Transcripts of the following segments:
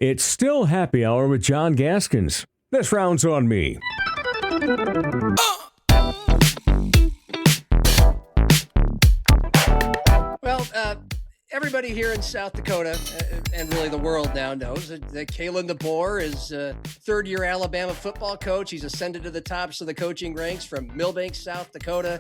It's still happy hour with John Gaskins. This round's on me. Well, everybody here in South Dakota, and really the world now, knows that Kalen DeBoer is a third-year Alabama football coach. He's ascended to the tops of the coaching ranks from Millbank, South Dakota,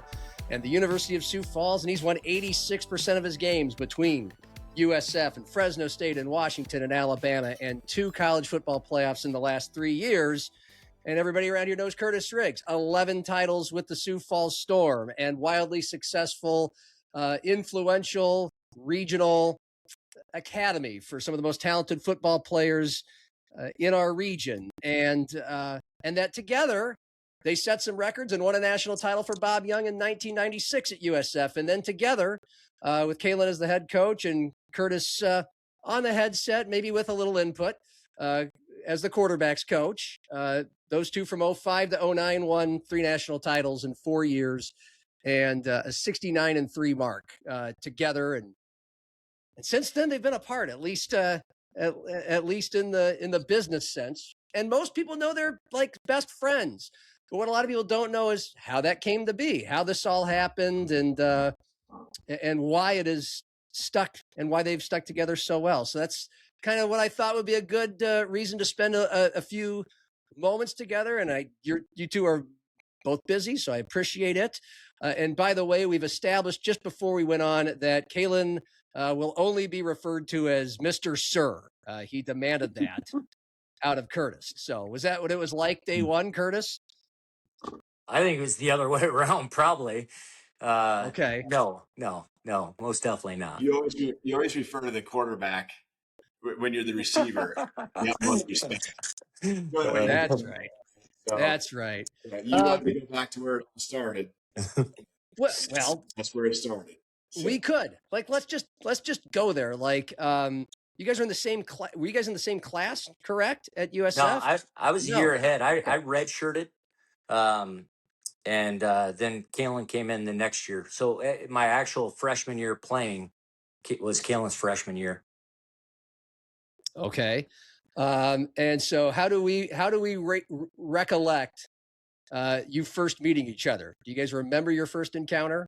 and the University of Sioux Falls, and he's won 86% of his games between USF and Fresno State and Washington and Alabama, and 2 college football playoffs in the last 3 years. And everybody around here knows Kurtiss Riggs. 11 titles with the Sioux Falls Storm and wildly successful, influential regional academy for some of the most talented football players in our region. And that together, they set some records and won a national title for Bob Young in 1996 at USF. And then together, with Kalen as the head coach and Kurtiss on the headset, maybe with a little input as the quarterback's coach, those two from 05 to 09 won 3 national titles in 4 years and a 69-3 mark together. And since then, they've been apart, at least in the business sense. And most people know they're like best friends. But what a lot of people don't know is how that came to be, how this all happened, and why it is stuck and why they've stuck together so well. So that's kind of what I thought would be a good reason to spend a few moments together. And you two are both busy, so I appreciate it. And by the way, we've established just before we went on that Kalen will only be referred to as Mr. Sir. He demanded that out of Kurtiss. So was that what it was like day one, Kurtiss? I think it was the other way around, probably. Okay. No, most definitely not. You always refer to the quarterback when you're the receiver. Yeah, respect. That's right. So, that's right. You want to go back to where it started. Well, that's where it started. So. We could let's just go there. Like, you guys are in the same class. Were you guys in the same class, correct, at USF? No, I was a year ahead. I redshirted, and then Kalen came in the next year. So my actual freshman year playing was Kalen's freshman year. Okay, and so how do we recollect you first meeting each other? Do you guys remember your first encounter?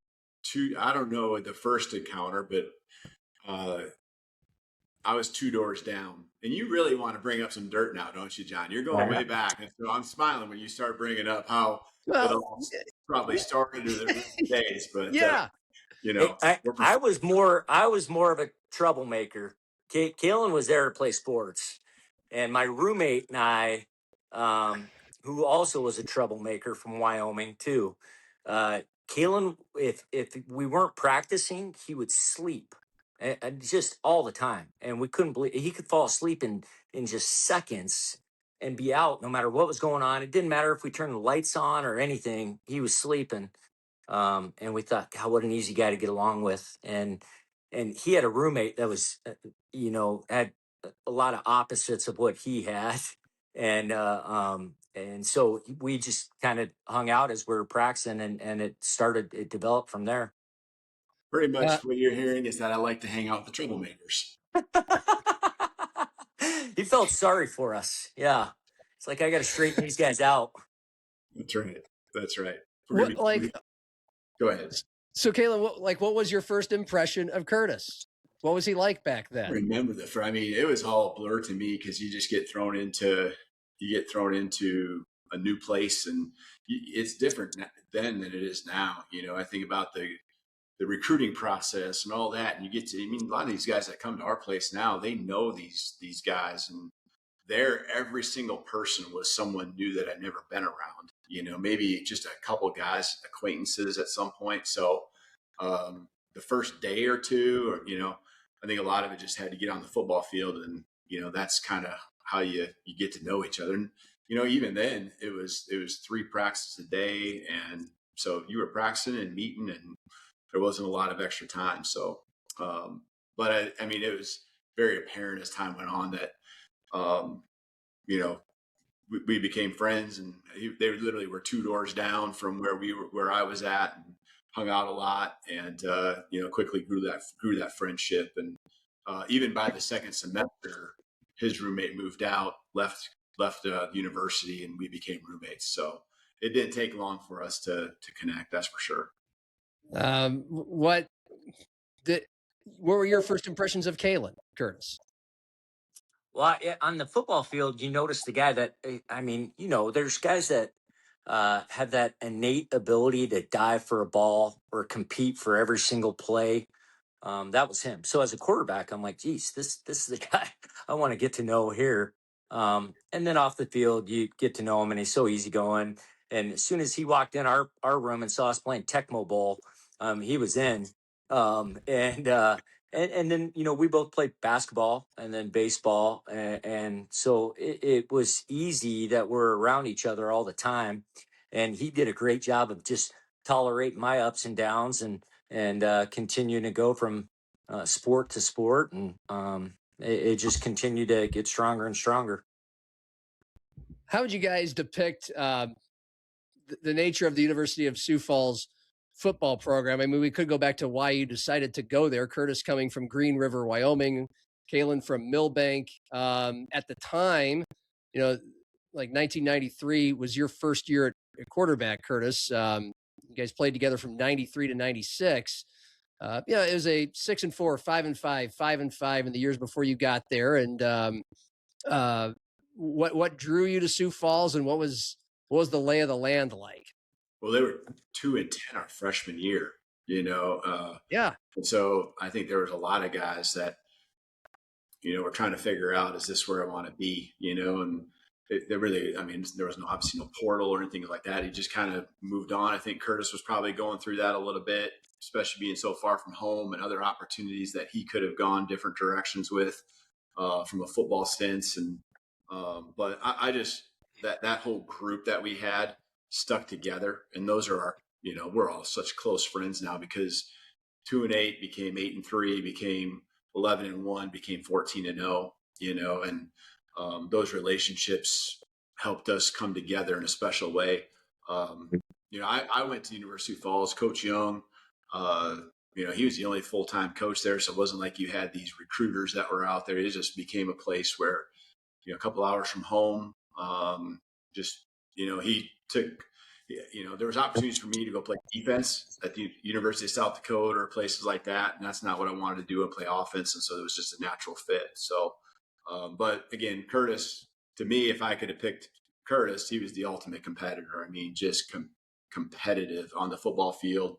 I don't know the first encounter, but I was 2 doors down. And you really want to bring up some dirt now, don't you, John? You're going way back. And so I'm smiling when you start bringing up how it all probably started in the days. But, yeah. I was more of a troublemaker. Kalen was there to play sports. And my roommate and I, who also was a troublemaker from Wyoming, too, Kalen, if we weren't practicing, he would sleep. And just all the time. And we couldn't believe he could fall asleep in just seconds and be out no matter what was going on. It didn't matter if we turned the lights on or anything. He was sleeping. And we thought, God, what an easy guy to get along with. And he had a roommate that was, had a lot of opposites of what he had. And so we just kind of hung out as we were practicing and it developed from there. Pretty much what you're hearing is that I like to hang out with the troublemakers. He felt sorry for us. Yeah. It's like, I got to straighten these guys out. That's right. Go ahead. So, Kalen, what was your first impression of Kurtiss? What was he like back then? I remember it was all a blur to me because you just get thrown into a new place, and it's different then than it is now. I think about the recruiting process and all that. And a lot of these guys that come to our place now, they know these guys, and every single person was someone new that I'd never been around, maybe just a couple of guys, acquaintances at some point. So, the first day or two, I think a lot of it just had to get on the football field, and, that's kind of how you get to know each other. And, even then it was 3 practices a day. And so you were practicing and meeting, and there wasn't a lot of extra time. So, but it was very apparent as time went on that, we became friends, and they literally were 2 doors down from where I was at, and hung out a lot, and, quickly grew that friendship. And, even by the second semester, his roommate moved out, left the university, and we became roommates. So it didn't take long for us to connect. That's for sure. What were your first impressions of Kalen, Kurtiss? Well, on the football field, you notice the guy that, I mean, there's guys that have that innate ability to dive for a ball or compete for every single play. That was him. So as a quarterback, I'm like, geez, this is the guy I want to get to know here. And then off the field, you get to know him, and he's so easygoing. And as soon as he walked in our room and saw us playing Tecmo Bowl, he was in. And then we both played basketball and then baseball, and so it was easy that we're around each other all the time. And he did a great job of just tolerating my ups and downs and continuing to go from sport to sport, and it just continued to get stronger and stronger. How would you guys depict the nature of the University of Sioux Falls football program? I mean, we could go back to why you decided to go there. Kurtiss coming from Green River, Wyoming, Kalen from Millbank. At the time, like 1993 was your first year at quarterback, Kurtiss. You guys played together from 93 to 96. It was a 6-4, 5-5, 5-5 in the years before you got there. And what drew you to Sioux Falls, and what was the lay of the land like? Well, they were 2-10 our freshman year, Yeah. And so I think there was a lot of guys that, were trying to figure out, is this where I want to be, and there was obviously no portal or anything like that. He just kind of moved on. I think Kurtiss was probably going through that a little bit, especially being so far from home and other opportunities that he could have gone different directions with from a football stance. And but I just that whole group that we had stuck together, and those are our, we're all such close friends now, because 2-8 became 8-3, became 11-1, became 14-0, and those relationships helped us come together in a special way. I went to University of Sioux Falls. Coach Young, he was the only full-time coach there, so it wasn't like you had these recruiters that were out there. It just became a place where, a couple hours from home, he took, there was opportunities for me to go play defense at the University of South Dakota or places like that, and that's not what I wanted to do, and play offense, and so it was just a natural fit. So, but again, Kurtiss, to me, if I could have picked Kurtiss, he was the ultimate competitor. I mean, just competitive on the football field,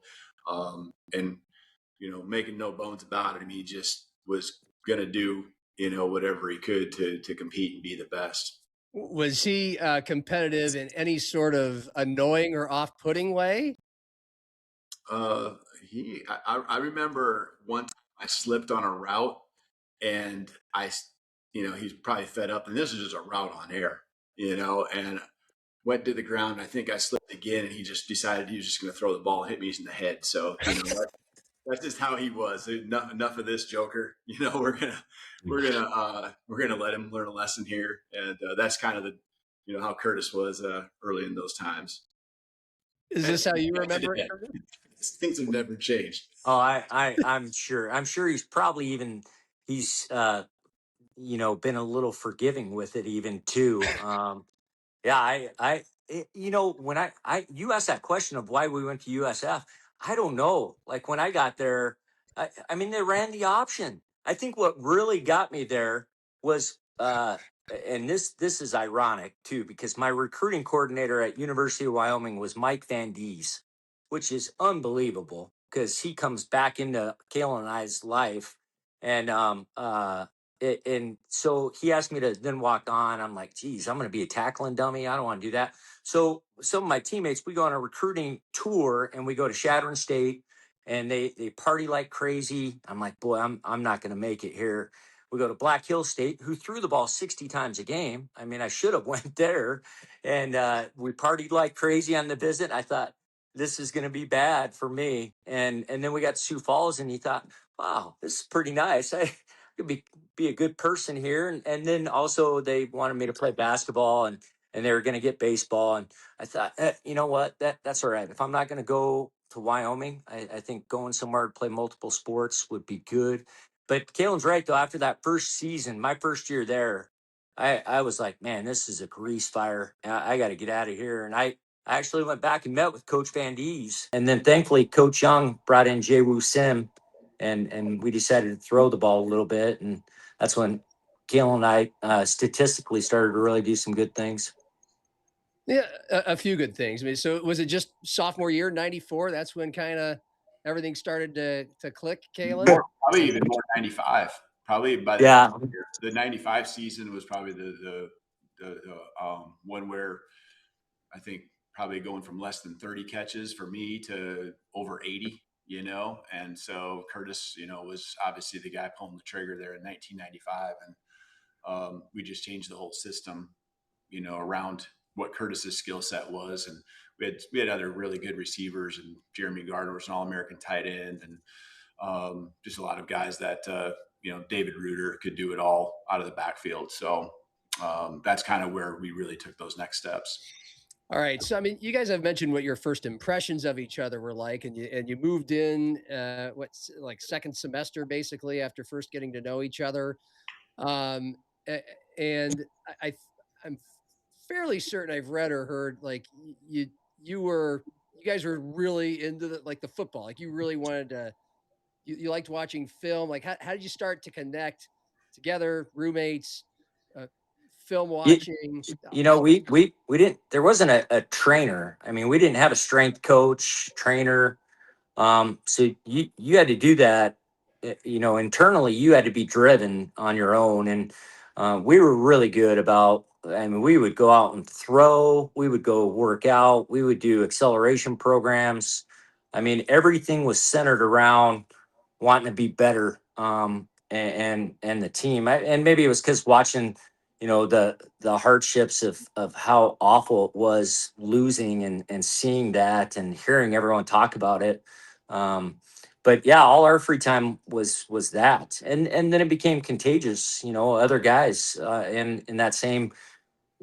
and making no bones about it. I mean, he just was going to do whatever he could to compete and be the best. Was he competitive in any sort of annoying or off-putting way? I remember one time I slipped on a route, and he's probably fed up, and this is just a route on air, and went to the ground. I think I slipped again, and he just decided he was just going to throw the ball and hit me in the head. So, that's just how he was. Enough of this, Joker. We're gonna let him learn a lesson here, and that's kind of the, how Kurtiss was early in those times. Is this how you remember it? Things have never changed. Oh, I'm sure. I'm sure he's probably he's been a little forgiving with it even too. Yeah, when you asked that question of why we went to USF, I don't know. Like when I got there, I mean, they ran the option. I think what really got me there was, and this is ironic too, because my recruiting coordinator at University of Wyoming was Mike Van Dies, which is unbelievable because he comes back into Kalen and I's life, and and so he asked me to then walk on. I'm like, geez, I'm going to be a tackling dummy. I don't want to do that. So some of my teammates, we go on a recruiting tour, and we go to Shattern State, and they party like crazy. I'm like, boy, I'm not going to make it here. We go to Black Hill State, who threw the ball 60 times a game. I mean, I should have went there, and we partied like crazy on the visit. I thought this is going to be bad for me, and then we got to Sioux Falls, and he thought, wow, this is pretty nice. I could be a good person here, and then also they wanted me to play basketball, and they were going to get baseball. And I thought, you know what, that's all right. If I'm not going to go to Wyoming, I think going somewhere to play multiple sports would be good. But Kalen's right, though. After that first season, my first year there, I was like, man, this is a grease fire. I got to get out of here. And I actually went back and met with Coach Van Dees. And then thankfully, Coach Young brought in Jay-Woo Sim, and we decided to throw the ball a little bit. And that's when Kalen and I statistically started to really do some good things. Yeah, a few good things. I mean, so was it just sophomore year, 94? That's when kind of everything started to click, Kalen? Probably even more 95. Probably by the Yeah. end of the year. The 95 season was probably the one where I think probably going from less than 30 catches for me to over 80, you know. And so Kurtiss, you know, was obviously the guy pulling the trigger there in 1995. And we just changed the whole system, you know, around what Kurtiss's skill set was. And we had other really good receivers, and Jeremy Gardner was an All-American tight end, and just a lot of guys that, you know, David Reuter could do it all out of the backfield. So that's kind of where we really took those next steps. All right. So, I mean, you guys have mentioned what your first impressions of each other were like, and you moved in, what's like second semester, basically, after first getting to know each other. And I'm fairly certain I've read or heard like you guys were really into the football, like you really wanted to, you liked watching film. Like how did you start to connect together, roommates, film watching? You know, we didn't, there wasn't a trainer. I mean, we didn't have a strength coach, trainer. So you had to do that, you know, internally. You had to be driven on your own. And we were really good about, I mean, we would go out and throw, we would go work out, we would do acceleration programs. I mean, everything was centered around wanting to be better. And the team, and maybe it was because watching, you know, the hardships of how awful it was losing, and seeing that and hearing everyone talk about it. But yeah, all our free time was that, and then it became contagious. You know, other guys in that same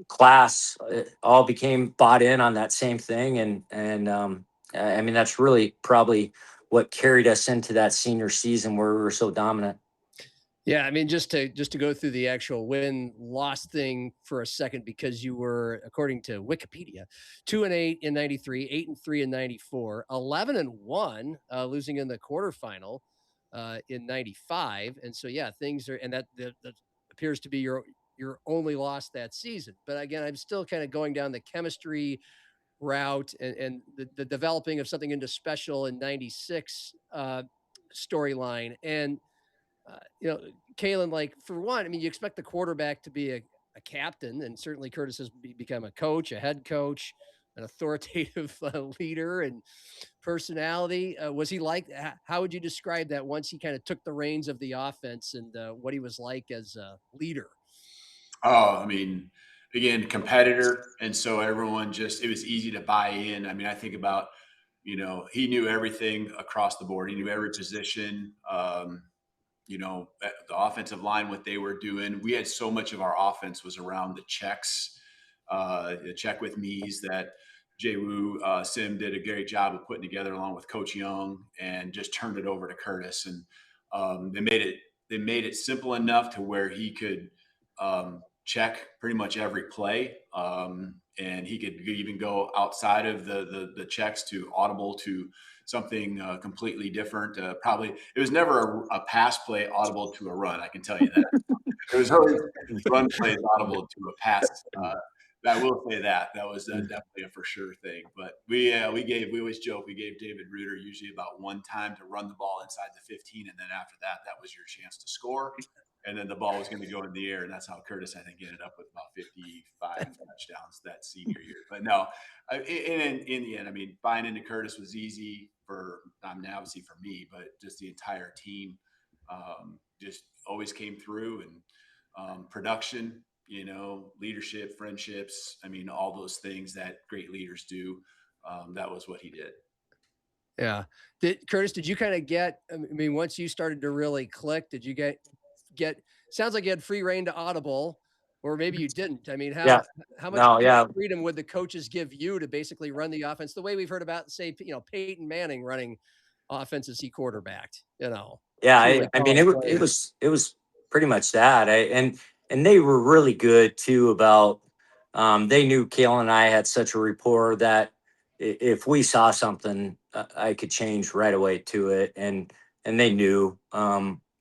class all became bought in on that same thing, and I mean, that's really probably what carried us into that senior season where we were so dominant. Yeah, I mean, just to go through the actual win-loss thing for a second, because you were, according to Wikipedia, 2-8 in 93, 8-3 in 94, 11-1, losing in the quarterfinal in 95. And so, yeah, things are, and that appears to be your only loss that season. But again, I'm still kind of going down the chemistry route, and the developing of something into special in 96 storyline. And you know, Kalen, like for one, I mean, you expect the quarterback to be a captain, and certainly Kurtiss has become a coach, a head coach, an authoritative leader and personality. Was he like? How would you describe that once he kind of took the reins of the offense, and what he was like as a leader? Oh, I mean, again, competitor. And so everyone just, it was easy to buy in. I mean, I think about, you know, he knew everything across the board. He knew every position. You know, the offensive line, what they were doing. We had so much of our offense was around the checks, the check with me's that Jay-Woo Sim did a great job of putting together along with Coach Young, and just turned it over to Kurtiss. And they made it simple enough to where he could check pretty much every play. And he could even go outside of the checks to audible to something completely different. Probably it was never a pass play audible to a run. I can tell you that. It was always run plays audible to a pass. I will say that was definitely a for sure thing. But we always joke, we gave David Reuter usually about one time to run the ball inside the 15, and then after that was your chance to score. And then the ball was going to go in the air, and that's how Kurtiss, I think, ended up with about 55 touchdowns that senior year. But no, in the end, I mean, buying into Kurtiss was easy for, I mean, obviously for me, but just the entire team just always came through, and production, you know, leadership, friendships. I mean, all those things that great leaders do. That was what he did. Yeah. Kurtiss, did you kind of get, I mean, once you started to really click, did you get, sounds like you had free reign to audible, or maybe you didn't. I mean, how much freedom would the coaches give you to basically run the offense the way we've heard about, say, you know, Peyton Manning running offenses he quarterbacked, you know? Yeah. I mean, it was pretty much that. And and they were really good too about, they knew Kalen and I had such a rapport that if we saw something, I could change right away to it. And they knew,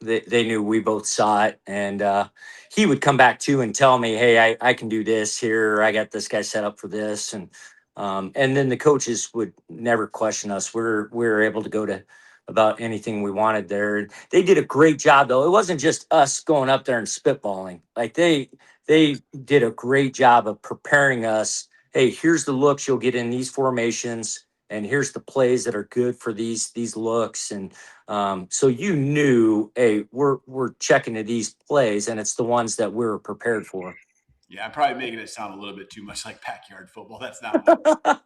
they knew we both saw it. And he would come back too and tell me, hey, I can do this here. I got this guy set up for this. And then the coaches would never question us. We were able to go to about anything we wanted there. They did a great job though. It wasn't just us going up there and spitballing. Like they did a great job of preparing us. Hey, here's the looks you'll get in these formations, and here's the plays that are good for these looks. And so you knew, hey, we're checking to these plays, and it's the ones that we're prepared for. Yeah, I'm probably making it sound a little bit too much like backyard football. That's not what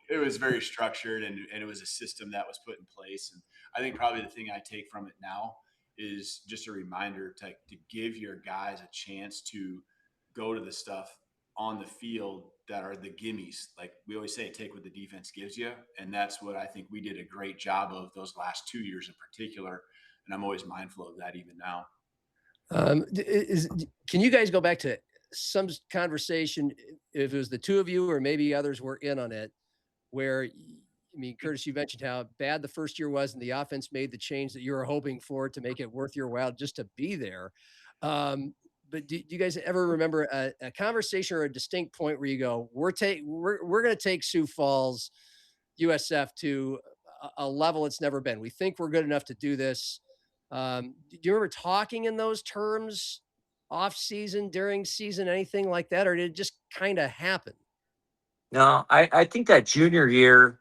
it was very structured, and it was a system that was put in place. And I think probably the thing I take from it now is just a reminder to give your guys a chance to go to the stuff on the field that are the gimmies. Like we always say, take what the defense gives you. And that's what I think we did a great job of those last 2 years in particular. And I'm always mindful of that even now. Can you guys go back to some conversation, if it was the two of you or maybe others were in on it, where, I mean, Kurtiss, you mentioned how bad the first year was and the offense made the change that you were hoping for to make it worth your while just to be there. But do you guys ever remember a conversation or a distinct point where you go, we're going to take Sioux Falls USF to a level it's never been. We think we're good enough to do this. Do you remember talking in those terms off season, during season, anything like that? Or did it just kind of happen? No, I think that junior year,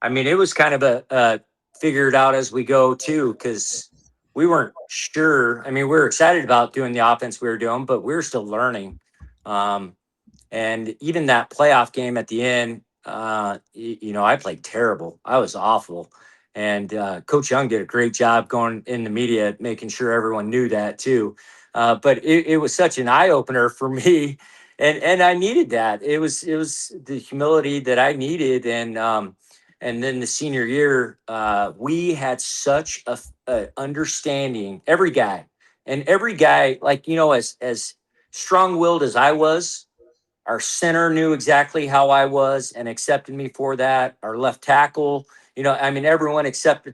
I mean, it was kind of a figure it out as we go too, because we weren't sure. I mean, we were excited about doing the offense we were doing, but we were still learning. And even that playoff game at the end, I played terrible. I was awful. And Coach Young did a great job going in the media, making sure everyone knew that too. But it was such an eye opener for me, and I needed that. It was the humility that I needed, and then the senior year, we had such a understanding. Every guy, like as strong-willed as I was, our center knew exactly how I was and accepted me for that. Our left tackle, I mean, everyone except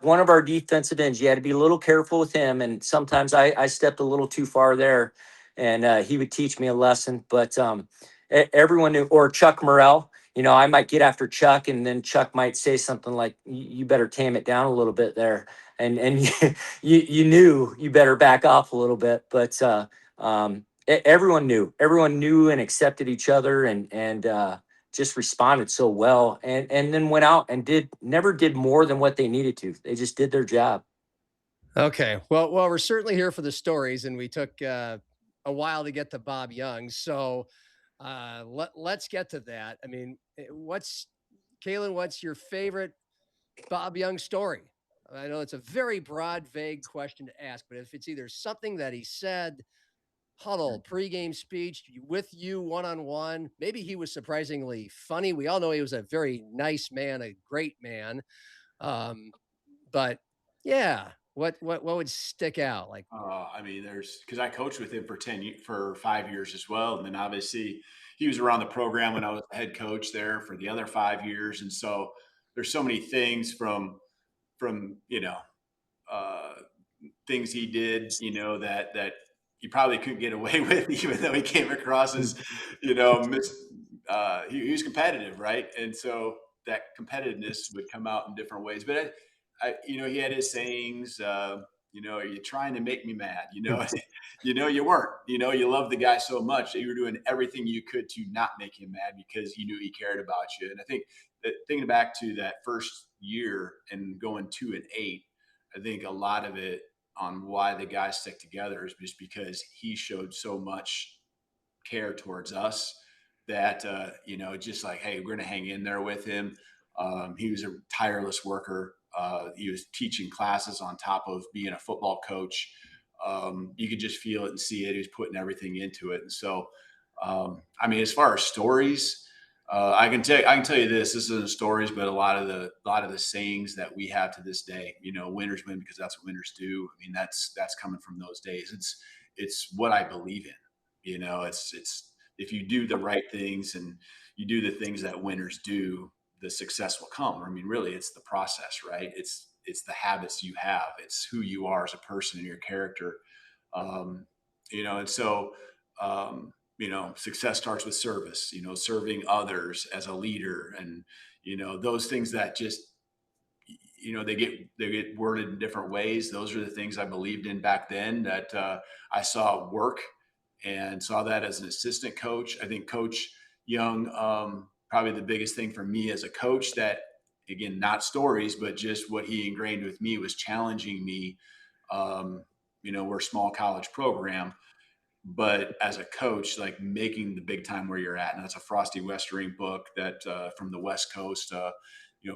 one of our defensive ends. You had to be a little careful with him. And sometimes I stepped a little too far there, and he would teach me a lesson. But everyone knew, or Chuck Morrell, I might get after Chuck, and then Chuck might say something like, you better tame it down a little bit there. And you knew you better back off a little bit. But everyone knew and accepted each other, and just responded so well, and then went out and never did more than what they needed to. They just did their job. Okay. Well, we're certainly here for the stories, and we took a while to get to Bob Young. So let's get to that. I mean, Kalen, what's your favorite Bob Young story? I know it's a very broad, vague question to ask, but if it's either something that he said, huddle, pregame speech with you one-on-one, maybe he was surprisingly funny. We all know he was a very nice man, a great man. But yeah, what would stick out? Like, I mean, because I coached with him for 5 years as well, and then obviously he was around the program when I was the head coach there for the other 5 years, and so there's so many things from things he did, that he probably couldn't get away with, even though he came across as, he was competitive, right? And so that competitiveness would come out in different ways. But he had his sayings. You're trying to make me mad. You weren't. You loved the guy so much that you were doing everything you could to not make him mad because you knew he cared about you. And I think that thinking back to that first year and going 2-8, I think a lot of it on why the guys stick together is just because he showed so much care towards us that, just like, hey, we're going to hang in there with him. He was a tireless worker. He was teaching classes on top of being a football coach. You could just feel it and see it. He was putting everything into it. And so, as far as stories, I can tell you this isn't stories, but a lot of the sayings that we have to this day, winners win because that's what winners do. I mean, that's coming from those days. it's what I believe in. You know, it's if you do the right things and you do the things that winners do, the success will come. I mean, really, it's the process, right? It's the habits you have. It's who you are as a person and your character. And so, success starts with service, serving others as a leader, and, those things that just, they get worded in different ways. Those are the things I believed in back then that I saw work and saw that as an assistant coach. I think Coach Young, probably the biggest thing for me as a coach that, again, not stories, but just what he ingrained with me was challenging me. We're a small college program, but as a coach, like making the big time where you're at. And that's a Frosty Westering book that from the West Coast,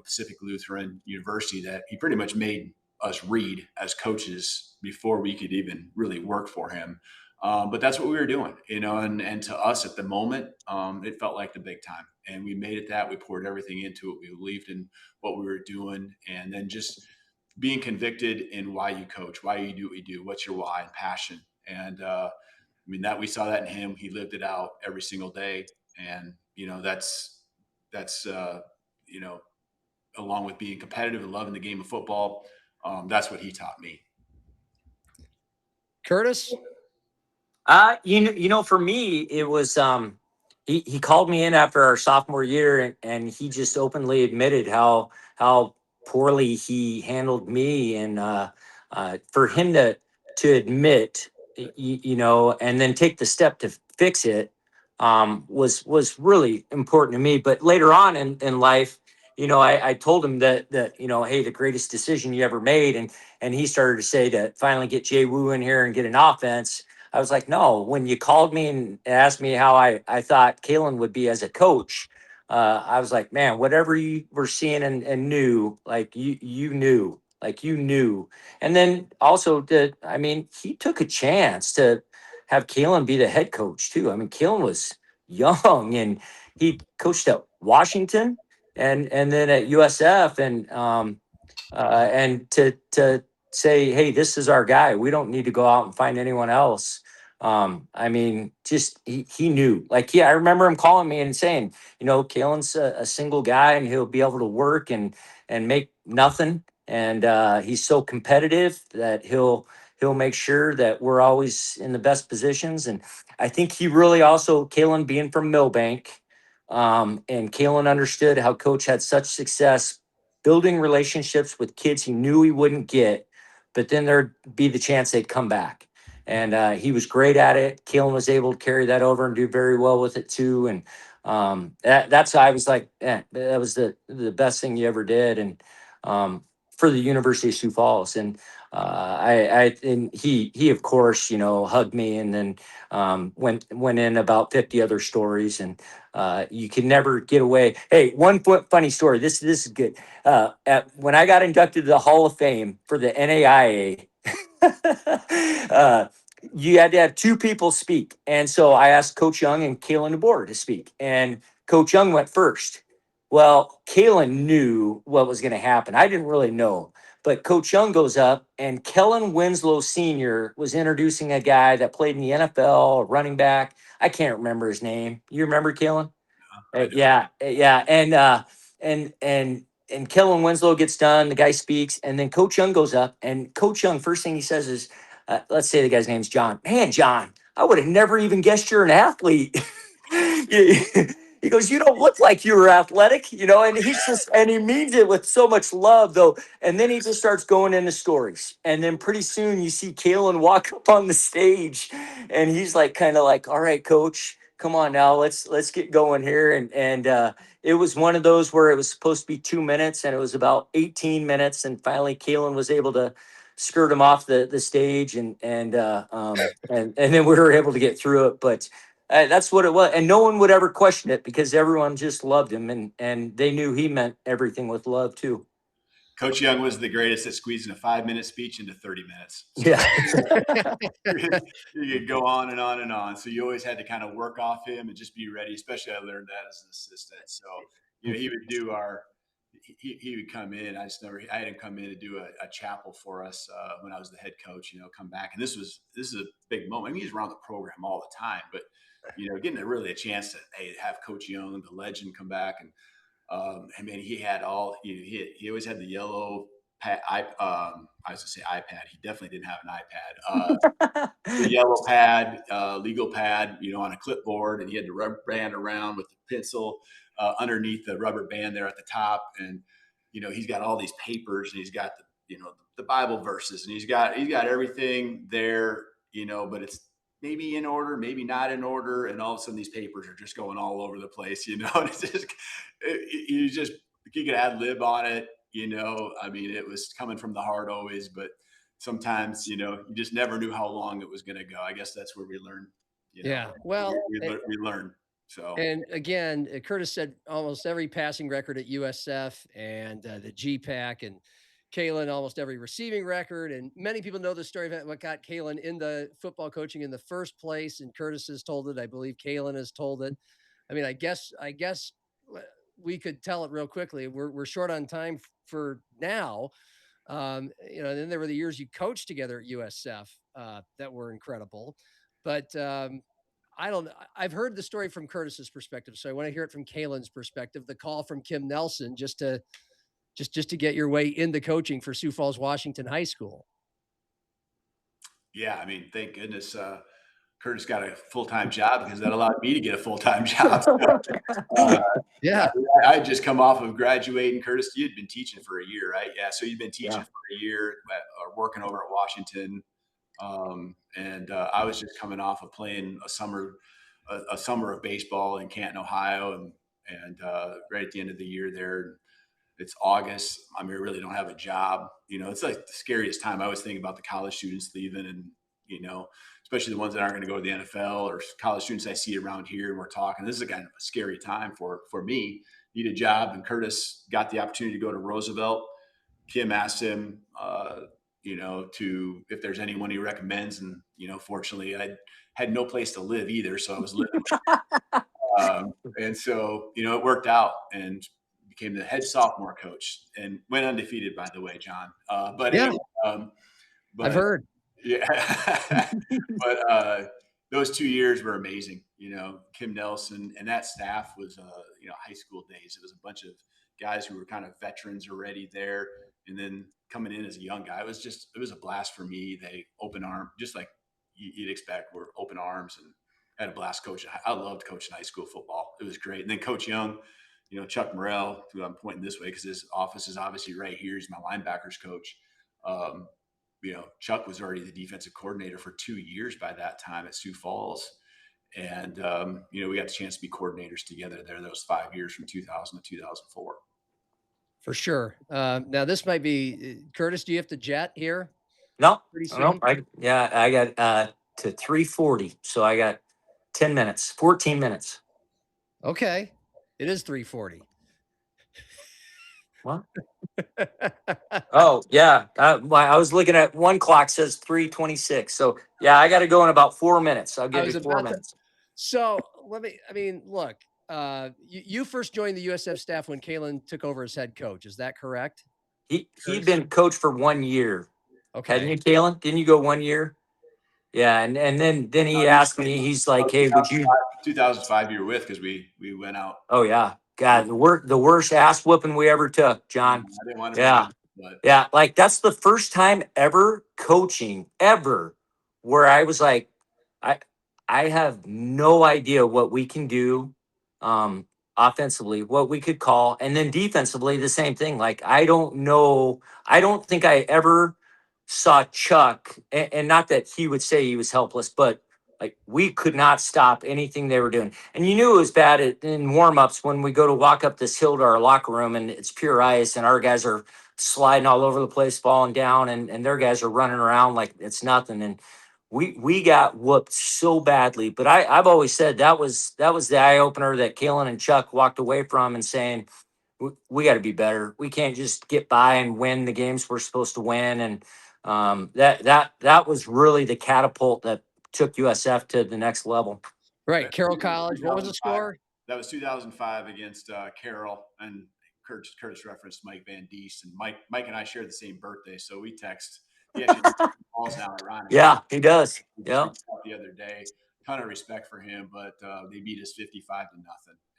Pacific Lutheran University, that he pretty much made us read as coaches before we could even really work for him. But that's what we were doing, and to us at the moment, it felt like the big time, and we made it that. We poured everything into it. We believed in what we were doing, and then just being convicted in why you coach, why you do what you do, what's your why and passion. And that we saw that in him. He lived it out every single day, and that's along with being competitive and loving the game of football, that's what he taught me. Kurtiss? For me, it was he called me in after our sophomore year, and he just openly admitted how poorly he handled me, and for him to admit, and then take the step to fix it, was really important to me. But later on in life, I told him that hey, the greatest decision you ever made, and he started to say to finally get Jay Wu in here and get an offense. I was like, no, when you called me and asked me how I thought Kalen would be as a coach, I was like, man, whatever you were seeing and knew, like you knew. And then also he took a chance to have Kalen be the head coach too. I mean, Kalen was young, and he coached at Washington and then at USF, and to say, hey, this is our guy. We don't need to go out and find anyone else. Just he knew. I remember him calling me and saying, Kalen's a single guy, and he'll be able to work and make nothing. And he's so competitive that he'll make sure that we're always in the best positions. And I think he really also, Kalen being from Millbank, and Kalen understood how Coach had such success building relationships with kids he knew he wouldn't get, but then there'd be the chance they'd come back. And he was great at it. Kalen was able to carry that over and do very well with it too. And that's why I was like, that was the best thing you ever did. And for the University of Sioux Falls. And and he of course, hugged me, and then went in about 50 other stories, and you can never get away. Hey, one funny story. This is good. When I got inducted to the Hall of Fame for the NAIA, you had to have two people speak. And so I asked Coach Young and Kalen DeBoer to speak, and Coach Young went first. Well, Kalen knew what was going to happen. I didn't really know. But Coach Young goes up, and Kellen Winslow Sr. was introducing a guy that played in the NFL, a running back. I can't remember his name. You remember Kellen? Yeah. And Kellen Winslow gets done. The guy speaks, and then Coach Young goes up, and Coach Young, first thing he says is, let's say the guy's name's John. Man, John, I would have never even guessed you're an athlete. He goes, you don't look like you were athletic, and and he means it with so much love, though. And then he just starts going into stories. And then pretty soon you see Kalen walk up on the stage, and he's like, kind of like, all right, Coach, come on now, let's get going here. And it was one of those where it was supposed to be 2 minutes, and it was about 18 minutes. And finally Kalen was able to skirt him off the stage, and then we were able to get through it. But that's what it was. And no one would ever question it, because everyone just loved him, and they knew he meant everything with love too. Coach Young was the greatest at squeezing a 5-minute speech into 30 minutes. So yeah. You could go on and on and on. So you always had to kind of work off him and just be ready, especially I learned that as an assistant. So, he would do he would come in. I had him come in to do a chapel for us when I was the head coach, come back. And this is a big moment. I mean, he's around the program all the time, but, getting a chance to, have Coach Young, the legend, come back. And, I mean, he had he always had the yellow pad. I was going to say iPad. He definitely didn't have an iPad. The yellow pad, legal pad, on a clipboard, and he had the rubber band around with the pencil underneath the rubber band there at the top. And, he's got all these papers, and he's got the Bible verses, and he's got everything there, but it's maybe in order, maybe not in order. And all of a sudden these papers are just going all over the place, and it's you could ad lib on it, I mean, it was coming from the heart always, but sometimes, you just never knew how long it was going to go. I guess that's where we learned. Yeah. Well, we learned. So, and again, Kurtiss said almost every passing record at USF and the GPAC, and Kalen almost every receiving record. And many people know the story of what got Kalen in the football coaching in the first place. And Kurtiss has told it. I believe Kalen has told it. I mean, I guess we could tell it real quickly. We're short on time for now. And then there were the years you coached together at USF that were incredible. But I don't know. I've heard the story from Kurtiss's perspective, so I want to hear it from Kalen's perspective. The call from Kim Nelson just to get your way into coaching for Sioux Falls, Washington High School. Yeah, I mean, thank goodness Kurtiss got a full-time job, because that allowed me to get a full-time job. Yeah, I just come off of graduating. Kurtiss, you'd been teaching for a year, right? Yeah, so you'd been teaching for a year, working over at Washington. And I was just coming off of playing a summer of baseball in Canton, Ohio, and right at the end of the year there, it's August. I mean, I really don't have a job. It's like the scariest time. I always think about the college students leaving, and especially the ones that aren't going to go to the NFL, or college students I see around here, and we're talking. This is a kind of a scary time for me. Need a job, and Kurtiss got the opportunity to go to Roosevelt. Kim asked him, to if there's anyone he recommends, and fortunately, I had no place to live either, so I was living. And so it worked out, and became the head sophomore coach, and went undefeated, by the way, John. But yeah, I've heard. Yeah, but those 2 years were amazing. Kim Nelson and that staff was, high school days. It was a bunch of guys who were kind of veterans already there, and then coming in as a young guy, it was a blast for me. They open arm, just like you'd expect, were open arms, and had a blast coaching. I loved coaching high school football. It was great. And then Coach Young, Chuck Morrell, who I'm pointing this way because his office is obviously right here. He's my linebackers coach. Chuck was already the defensive coordinator for 2 years by that time at Sioux Falls. And, we got the chance to be coordinators together there those 5 years from 2000 to 2004. For sure. Now this might be Kurtiss. Do you have to jet here? No, I got to 3:40, so I got 14 minutes. Okay, it is 3:40. What? Oh yeah, I was looking at one clock says 3:26. So yeah, I got to go in about 4 minutes. I'll give you 4 minutes. So look. You first joined the USF staff when Kalen took over as head coach. Is that correct? He'd been coach for 1 year. Okay. Hadn't you, Kalen? Didn't you go 1 year? Yeah, and then he asked me. He's like, "Hey, would you?" 2005 you were with, because we went out. Oh yeah, God, the worst ass whooping we ever took, John. I didn't want to. Yeah, like that's the first time ever coaching where I was like, I have no idea what we can do. Offensively, what we could call, and then defensively, the same thing. Like, I don't know. I don't think I ever saw Chuck, and not that he would say he was helpless, but like we could not stop anything they were doing. And you knew it was bad in warm-ups when we go to walk up this hill to our locker room, and it's pure ice, and our guys are sliding all over the place, falling down, and their guys are running around like it's nothing. And we got whooped so badly, but I've always said that was the eye opener that Kalen and Chuck walked away from, and saying we got to be better. We can't just get by and win the games we're supposed to win. And that was really the catapult that took USF to the next level. Right, Carroll College. What was the score? That was 2005 against Carroll, and Curtis referenced Mike Van Diest, and Mike and I share the same birthday, so we text. He actually calls now, ironically. Yeah, he does. Yeah. The other day, ton of respect for him, but they beat us 55-0.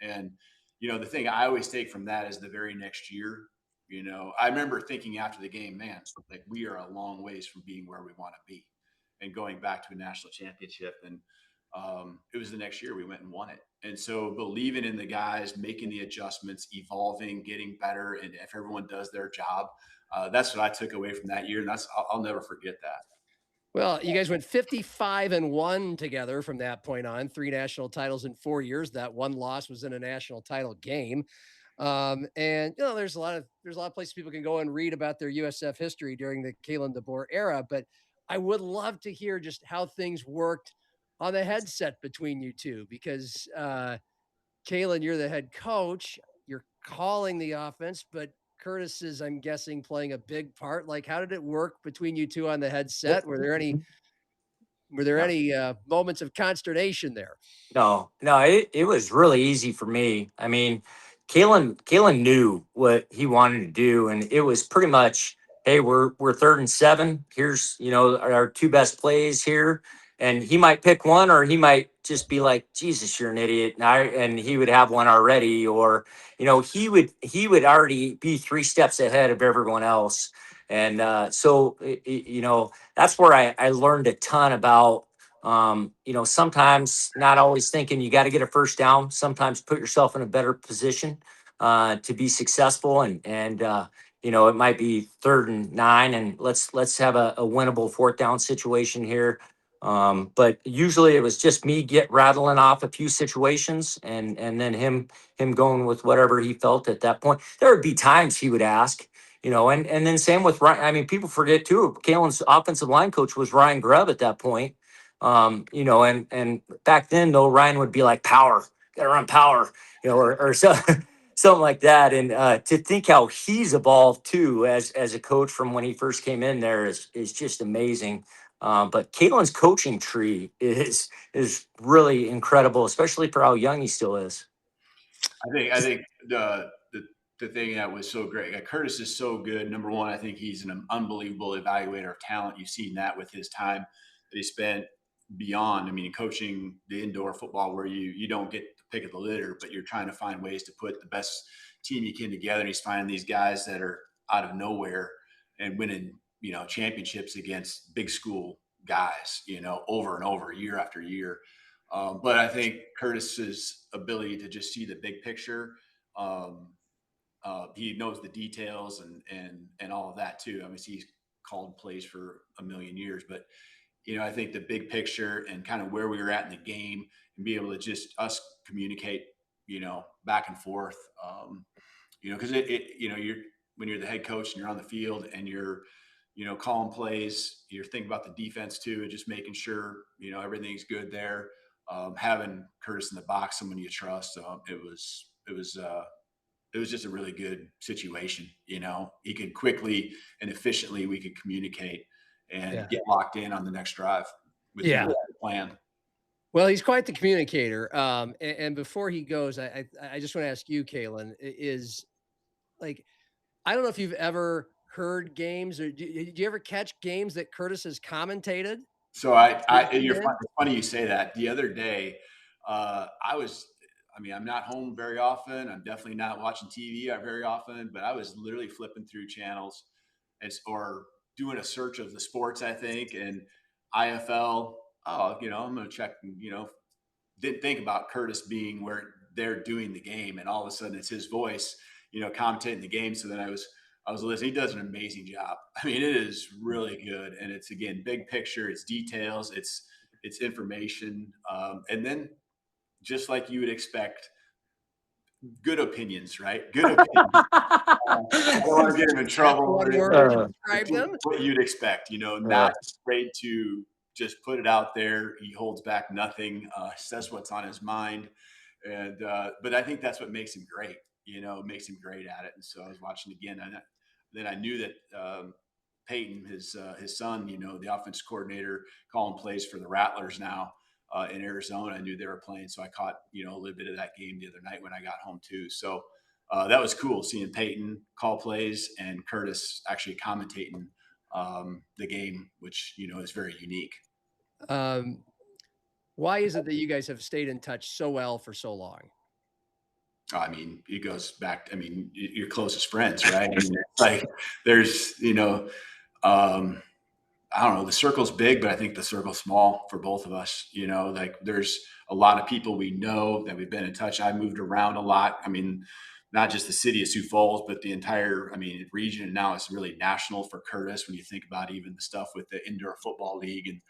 And the thing I always take from that is the very next year. I remember thinking after the game, man, like we are a long ways from being where we want to be, and going back to a national championship. And it was the next year we went and won it. And so believing in the guys, making the adjustments, evolving, getting better, and if everyone does their job, that's what I took away from that year, and I'll never forget that. Well, you guys went 55-1 together from that point on, 3 national titles in 4 years. That one loss was in a national title game. And there's a lot of places people can go and read about their USF history during the Kalen DeBoer era, but I would love to hear just how things worked on the headset between you two, because Kalen, you're the head coach, you're calling the offense, but Kurtiss is, I'm guessing, playing a big part. Like, how did it work between you two on the headset? Were there any moments of consternation there? No, it was really easy for me. I mean, Kalen knew what he wanted to do, and it was pretty much, hey, we're 3rd and 7. Here's, our 2 best plays here. And he might pick one, or he might just be like, Jesus, you're an idiot. And he would have one already, or, he would already be 3 steps ahead of everyone else. And so, that's where I learned a ton about, sometimes not always thinking you got to get a first down, sometimes put yourself in a better position to be successful. And it might be 3rd and 9, and let's have a winnable 4th down situation here. But usually it was just me rattling off a few situations, and then him going with whatever he felt at that point. There would be times he would ask, and then same with Ryan. I mean, people forget too, Kalen's offensive line coach was Ryan Grubb at that point. And back then though, Ryan would be like, power, gotta run power, or so, something like that. And to think how he's evolved too as a coach from when he first came in there is just amazing. But Kalen's coaching tree is really incredible, especially for how young he still is. I think the thing that was so great, Kurtiss is so good. Number one, I think he's an unbelievable evaluator of talent. You've seen that with his time that he spent beyond. I mean, coaching the indoor football where you don't get the pick of the litter, but you're trying to find ways to put the best team you can together. And he's finding these guys that are out of nowhere and winning, championships against big school guys, over and over, year after year. But I think Kurtiss's ability to just see the big picture, he knows the details and all of that too. I mean, he's called plays for a million years, but I think the big picture and kind of where we were at in the game, and be able to just us communicate, back and forth, because you're when you're the head coach and you're on the field and you're calling plays, you're thinking about the defense too, and just making sure everything's good there. Having Kurtiss in the box, someone you trust, it was just a really good situation. He could quickly and efficiently, we could communicate and get locked in on the next drive with the plan. Well, he's quite the communicator. And before he goes, I just want to ask you, Kalen, is like, I don't know if you've ever heard games, or did you ever catch games that Kurtiss has commentated? So it's funny you say that. The other day, I'm not home very often. I'm definitely not watching TV very often, but I was literally flipping through channels or doing a search of the sports, I think, and IFL. I'm going to check, didn't think about Kurtiss being where they're doing the game, and all of a sudden it's his voice, commentating the game. So then I was listening. He does an amazing job. I mean, it is really good. And it's, again, big picture, it's details, it's information. And then just like you would expect, good opinions, right? Good opinions. I don't want to get him in trouble. What you'd expect, not afraid to just put it out there. He holds back nothing, says what's on his mind. And, but I think that's what makes him great, makes him great at it. And so I was watching again, and then I knew that Peyton, his son, the offense coordinator, calling plays for the Rattlers now in Arizona. I knew they were playing, so I caught a little bit of that game the other night when I got home too. So that was cool seeing Peyton call plays and Kurtiss actually commentating the game, which, is very unique. Why is it that you guys have stayed in touch so well for so long? I mean, it goes back. I mean, your closest friends, right? I mean, it's like there's, I don't know, the circle's big, but I think the circle's small for both of us. Like there's a lot of people we know that we've been in touch. I moved around a lot. I mean, not just the city of Sioux Falls, but the entire, region. And now it's really national for Kurtiss when you think about even the stuff with the indoor football league. And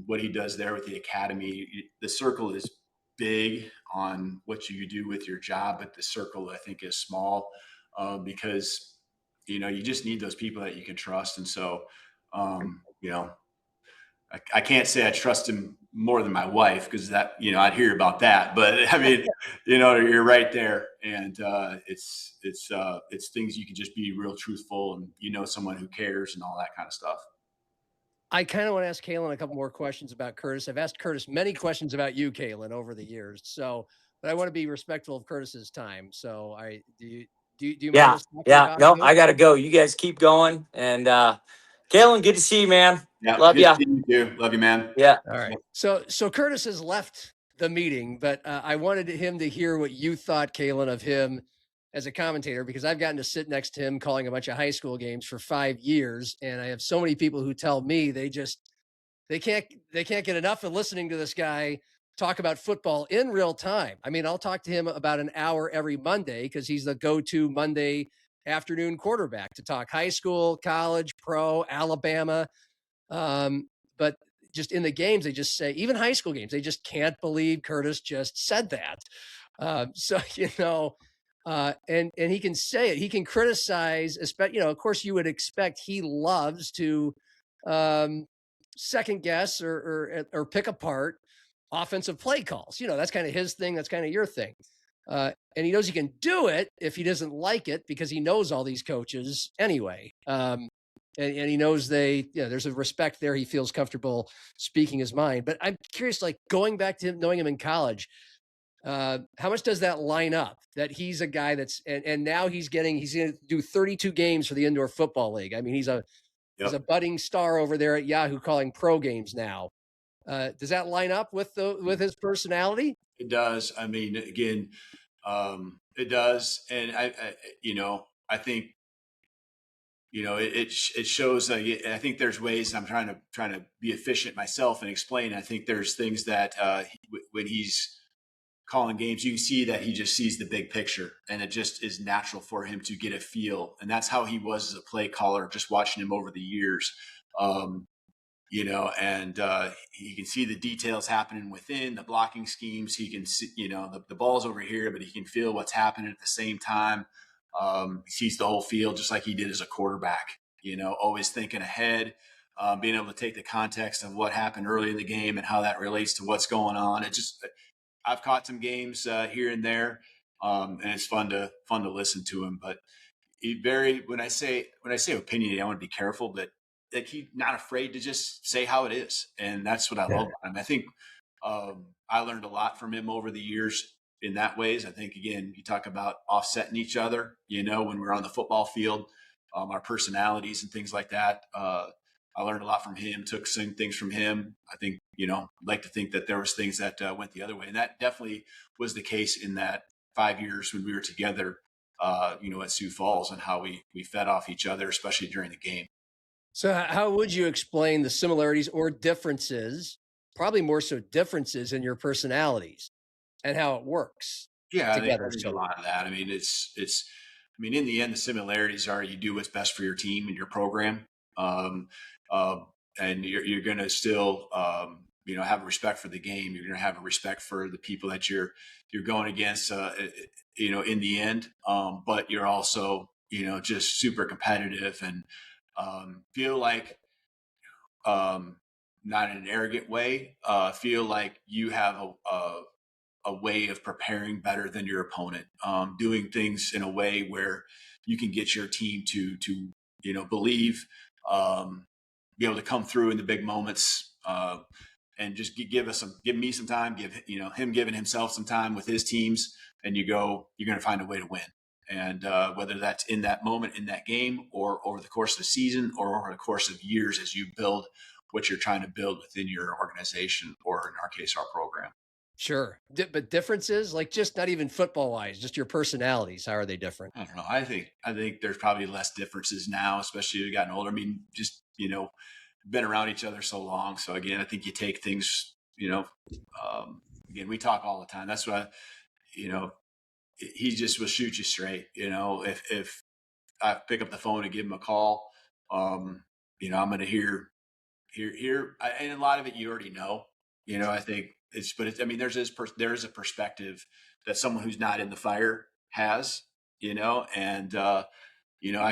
what he does there with the academy, the circle is big on what you do with your job, but the circle I think is small because, you just need those people that you can trust. And so, I can't say I trust him more than my wife because that, I'd hear about that, but you're right there. And it's things you can just be real truthful and, someone who cares and all that kind of stuff. I kind of want to ask Kalen a couple more questions about Kurtiss. I've asked Kurtiss many questions about you, Kalen, over the years. So, but I want to be respectful of Kurtiss's time. So do you mind us talking about No, you? I got to go. You guys keep going. And Kalen, good to see you, man. Yeah, love you. Love you, man. Yeah. All right. So Kurtiss has left the meeting, but I wanted him to hear what you thought, Kalen, of him as a commentator, because I've gotten to sit next to him calling a bunch of high school games for 5 years. And I have so many people who tell me they can't get enough of listening to this guy talk about football in real time. I'll talk to him about an hour every Monday because he's the go-to Monday afternoon quarterback to talk high school, college, pro, Alabama. But just in the games, they just say, even high school games, they just can't believe Kurtiss just said that. And he can say it. He can criticize, especially, of course, you would expect he loves to second guess or pick apart offensive play calls. That's kind of his thing. That's kind of your thing. And he knows he can do it if he doesn't like it because he knows all these coaches anyway. And he knows there's a respect there. He feels comfortable speaking his mind. But I'm curious, like going back to him, knowing him in college, how much does that line up that he's a guy that's, and now he's going to do 32 games for the indoor football league. He's a budding star over there at Yahoo calling pro games now. Does that line up with his personality? It does. Again, it does. And I think, it shows. I think there's ways. I'm trying to be efficient myself and explain. I think there's things that when he's calling games, you can see that he just sees the big picture, and it just is natural for him to get a feel. And that's how he was as a play caller. Just watching him over the years, and he can see the details happening within the blocking schemes. He can see, the ball's over here, but he can feel what's happening at the same time. He sees the whole field just like he did as a quarterback, always thinking ahead, being able to take the context of what happened early in the game and how that relates to what's going on. I've caught some games here and there, and it's fun to listen to him. But when I say opinionated, I want to be careful, but like he's not afraid to just say how it is, and that's what I love about him. I think I learned a lot from him over the years in that ways. I think, again, you talk about offsetting each other, when we're on the football field, our personalities and things like that. I learned a lot from him, took some things from him. I think, I'd like to think that there was things that went the other way. And that definitely was the case in that 5 years when we were together, at Sioux Falls, and how we fed off each other, especially during the game. So how would you explain the similarities or differences, probably more so differences in your personalities and how it works? Yeah, I think there's a lot of that. It's in the end, the similarities are you do what's best for your team and your program. And you're going to still, have a respect for the game. You're going to have a respect for the people that you're going against, in the end. But you're also, just super competitive and feel like, not in an arrogant way, feel like you have a way of preparing better than your opponent, doing things in a way where you can get your team to believe, be able to come through in the big moments, and just give me some time, him giving himself some time with his teams, and you're going to find a way to win. And whether that's in that moment, in that game, or over the course of the season, or over the course of years as you build what you're trying to build within your organization, or in our case, our program. Sure. But differences, like just not even football wise, just your personalities. How are they different? I don't know. I think there's probably less differences now, especially as we've gotten older. I mean, just, been around each other so long. So again, I think you take things, again, we talk all the time. That's why, he just will shoot you straight. If I pick up the phone and give him a call, I'm going to hear, and a lot of it you already know. I think there is a perspective that someone who's not in the fire has, and I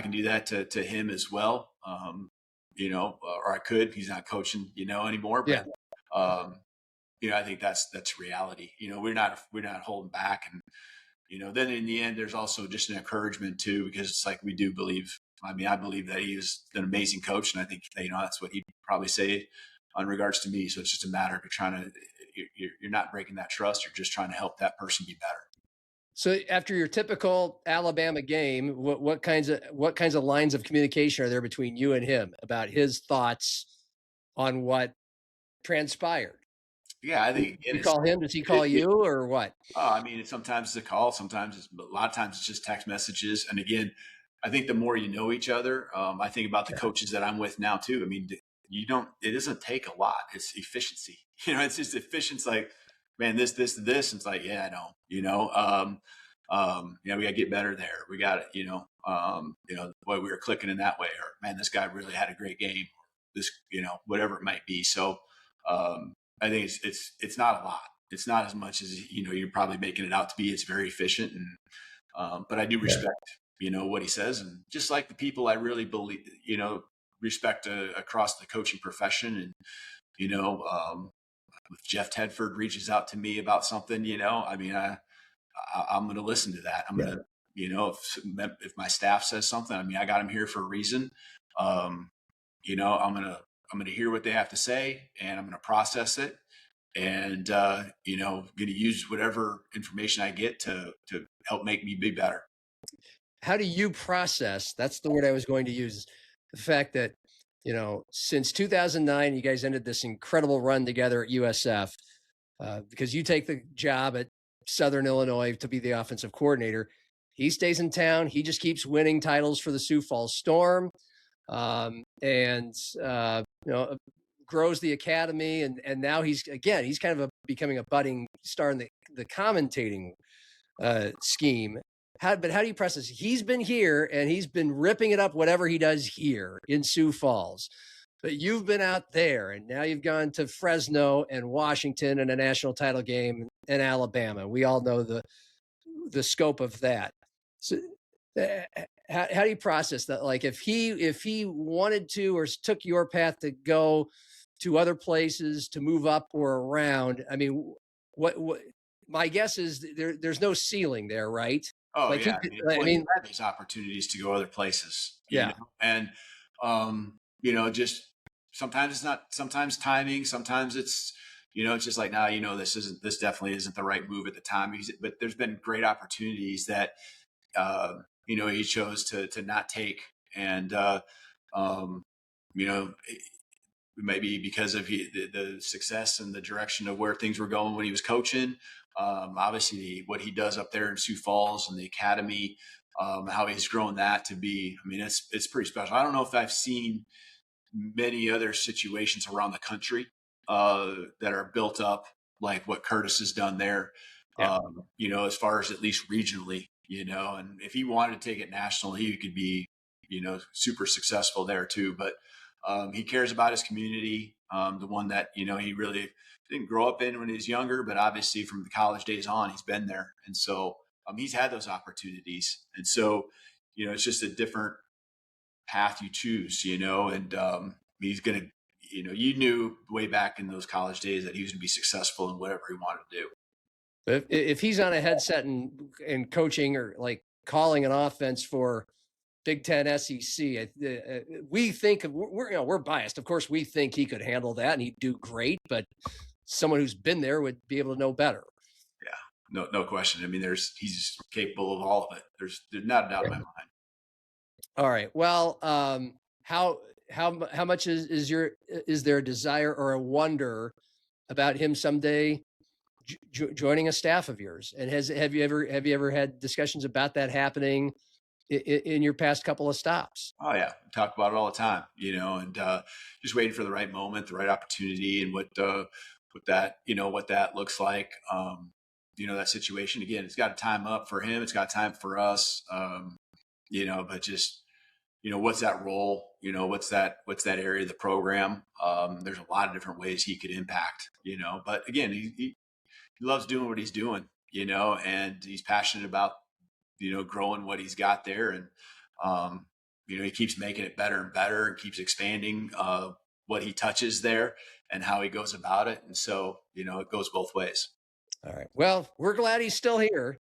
can do that to him as well. Or I could. He's not coaching, anymore. But I think that's reality. We're not holding back, and then in the end, there's also just an encouragement too, because it's like we do believe. I mean, I believe that he is an amazing coach, and I think that's what he'd probably say in regards to me. So it's just a matter of you're not breaking that trust. You're just trying to help that person be better. So after your typical Alabama game, what kinds of lines of communication are there between you and him about his thoughts on what transpired? Yeah, I think you call him. Does he call you, or what? I mean, sometimes it's a call. Sometimes a lot of times it's just text messages. And again, I think the more you know each other, I think about the coaches that I'm with now too. I mean, it doesn't take a lot. It's efficiency. It's just efficiency. Like, man, this, and it's like, yeah, I know, we got to get better there. We got it, boy, we were clicking in that way, or man, this guy really had a great game, this, whatever it might be. So, I think it's not a lot. It's not as much as, you're probably making it out to be. It's very efficient. And, but I do respect, what he says. And just like the people I really believe, respect across the coaching profession. And, if Jeff Tedford reaches out to me about something, I mean, I'm going to listen to that. I'm going to, if my staff says something, I mean, I got him here for a reason. I'm going to hear what they have to say, and I'm going to process it, and, going to use whatever information I get to help make me be better. How do you process? That's the word I was going to use. The fact that, since 2009, you guys ended this incredible run together at USF, because you take the job at Southern Illinois to be the offensive coordinator. He stays in town. He just keeps winning titles for the Sioux Falls Storm, and grows the academy. And now he's kind of becoming a budding star in the commentating scheme. How do you process? He's been here and he's been ripping it up, whatever he does here in Sioux Falls. But you've been out there, and now you've gone to Fresno and Washington and a national title game in Alabama. We all know the scope of that. So how do you process that? Like if he wanted to, or took your path to go to other places, to move up or around, I mean, what my guess is there's no ceiling there, right? Oh, like yeah. You have these opportunities to go other places. You know? And, just sometimes it's not, sometimes timing, sometimes it's, it's just like, now, this definitely isn't the right move at the time. But there's been great opportunities that, he chose to not take. And, maybe because of the success and the direction of where things were going when he was coaching. Obviously what he does up there in Sioux Falls and the academy, how he's grown that to be, I mean, it's pretty special. I don't know if I've seen many other situations around the country, that are built up like what Kurtiss has done there, as far as at least regionally, and if he wanted to take it nationally, he could be, super successful there too. But, he cares about his community, the one that, he really didn't grow up in when he was younger, but obviously from the college days on, he's been there. And so he's had those opportunities. And so, it's just a different path you choose, and he's going to, you knew way back in those college days that he was going to be successful in whatever he wanted to do. If he's on a headset and coaching or like calling an offense for Big Ten SEC, we think we're biased. Of course, we think he could handle that and he'd do great, but someone who's been there would be able to know better. no question. I mean, he's capable of all of it. There's not a doubt in my mind. All right. Well, how much is there a desire or a wonder about him someday joining a staff of yours? And have you ever had discussions about that happening in your past couple of stops? Oh yeah, we talk about it all the time, and just waiting for the right moment, the right opportunity, and what that looks like. That situation again, it's got to time up for him. It's got time for us. But just what's that role? What's that area of the program? There's a lot of different ways he could impact. But again, he loves doing what he's doing. And he's passionate about growing what he's got there, and he keeps making it better and better, and keeps expanding what he touches there and how he goes about it. And so it goes both ways. All right. Well, we're glad he's still here.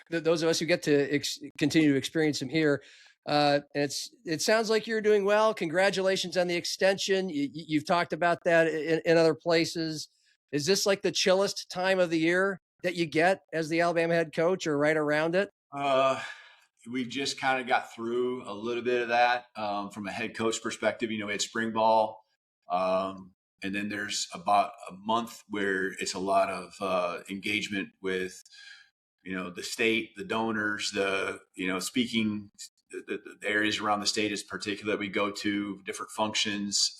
Those of us who get to continue to experience him here. It sounds like you're doing well. Congratulations on the extension. You've talked about that in other places. Is this like the chillest time of the year that you get as the Alabama head coach, or right around it? We just kind of got through a little bit of that from a head coach perspective. We had spring ball. And then there's about a month where it's a lot of engagement with, the state, the donors, speaking the areas around the state is particular that we go to, different functions.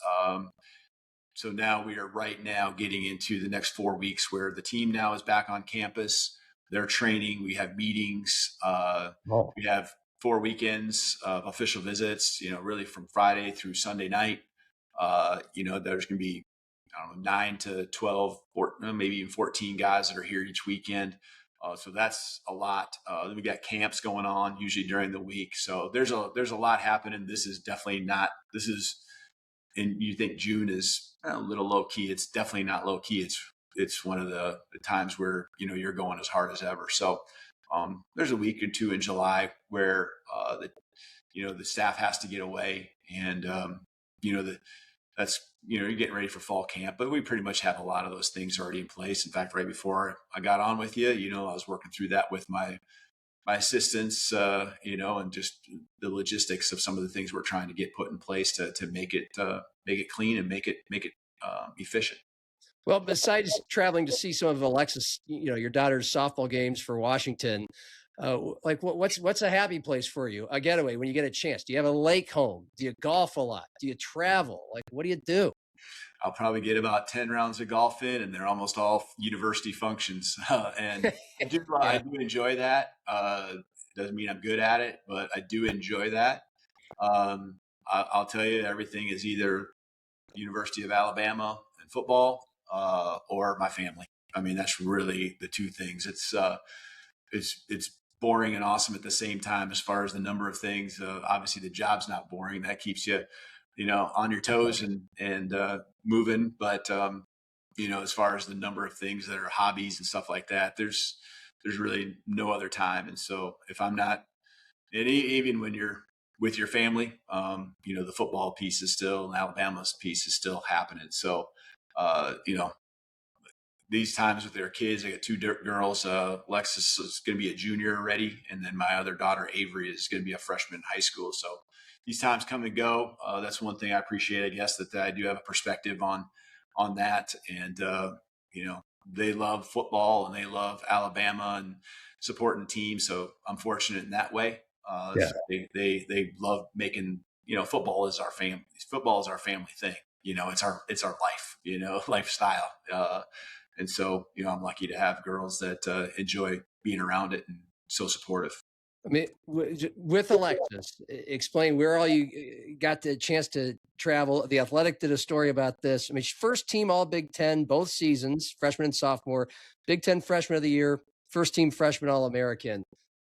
So now we are right now getting into the next 4 weeks where the team now is back on campus. They're training. We have meetings. We have 4 weekends of official visits, really from Friday through Sunday night. There's going to be, 9 to 12, or maybe even 14 guys that are here each weekend. So that's a lot. Then we got camps going on usually during the week. So there's a lot happening. This is definitely not, and you think June is a little low key. It's definitely not low key. It's one of the times where, you're going as hard as ever. So there's a week or two in July where, the staff has to get away, and, that's, you're getting ready for fall camp, but we pretty much have a lot of those things already in place. In fact, right before I got on with you, I was working through that with my assistants, and just the logistics of some of the things we're trying to get put in place to make it clean and make it efficient. Well, besides traveling to see some of Alexis, your daughter's softball games for Washington, what's a happy place for you? A getaway when you get a chance? Do you have a lake home? Do you golf a lot? Do you travel? What do you do? I'll probably get about 10 rounds of golf in, and they're almost all university functions. And I do enjoy that. Doesn't mean I'm good at it, but I do enjoy that. I'll tell you, everything is either University of Alabama and football, or my family. I mean, that's really the two things. It's boring and awesome at the same time as far as the number of things. Obviously, the job's not boring. That keeps you, on your toes and moving. But as far as the number of things that are hobbies and stuff like that, there's really no other time. And so if I'm not, and even when you're with your family, the football piece is still, and Alabama's piece is still happening. So, these times with their kids, I got 2 girls. Alexis is going to be a junior already, and then my other daughter, Avery, is going to be a freshman in high school. So these times come and go. That's one thing I appreciate, I guess, that I do have a perspective on that. And, they love football and they love Alabama and supporting the team. So I'm fortunate in that way. So they love making, football is our family. Football is our family thing. It's our life, lifestyle. And so, I'm lucky to have girls that enjoy being around it and so supportive. I mean, with Alexis, explain where all you got the chance to travel. The Athletic did a story about this. I mean, first team All Big Ten, both seasons, freshman and sophomore, Big Ten Freshman of the Year, first team freshman All-American.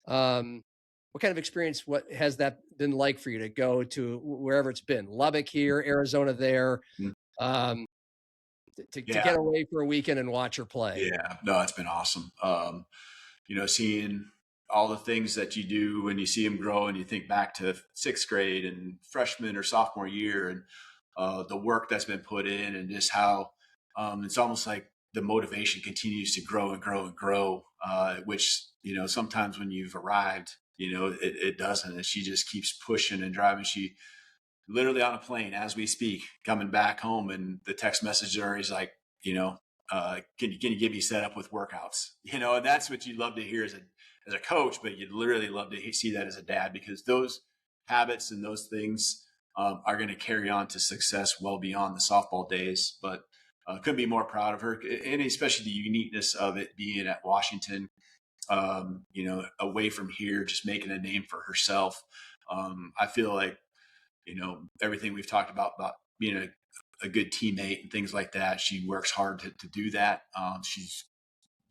What kind of experience, what has that been like for you to go to wherever it's been? Lubbock here, Arizona there, to get away for a weekend and watch her play? Yeah, no, it's been awesome. Seeing all the things that you do when you see them grow, and you think back to 6th grade and freshman or sophomore year, and the work that's been put in, and just how it's almost like the motivation continues to grow and grow and grow, which, sometimes when you've arrived, it doesn't. And she just keeps pushing and driving. She literally on a plane as we speak, coming back home, and the text message are is like, can you get me set up with workouts? And that's what you'd love to hear as a coach, but you'd literally love to see that as a dad, because those habits and those things are going to carry on to success well beyond the softball days. But couldn't be more proud of her, and especially the uniqueness of it being at Washington, away from here, just making a name for herself. I feel like, everything we've talked about being a good teammate and things like that, she works hard to do that. She's